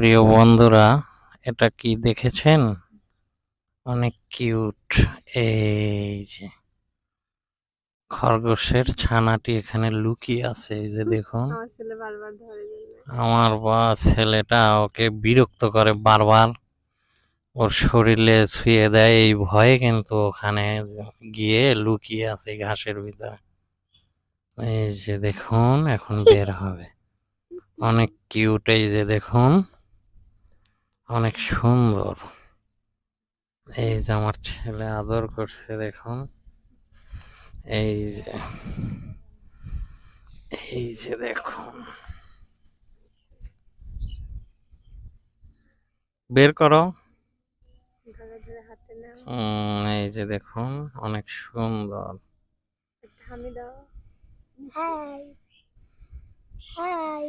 প্রিয় বন্ধুরা, এটা কি দেখেছেন? অনেক কিউট। এই যে খরগোশের ছানাটি এখানে লুকিয়ে আছে। এই যে দেখুন, আমার ছেলে বারবার ধরে জন্য আমার ছেলেটা ওকে বিরক্ত করে বারবার, ওর শরীরে ছুঁয়ে দেয় এই ভয়ে, কিন্তু ওখানে গিয়ে লুকিয়ে আছে এই ঘাসের ভিতরে। এই যে দেখুন, এখন বের হবে। অনেক কিউট। এই যে দেখুন, অনেক সুন্দর। এই যে আমার ছেলে আদর করছে দেখুন। এই যে এই যে দেখুন, বের করো। ধরে ধরে হাতে নাও, এই যে দেখুন, অনেক সুন্দর। একটা হামি দাও। High high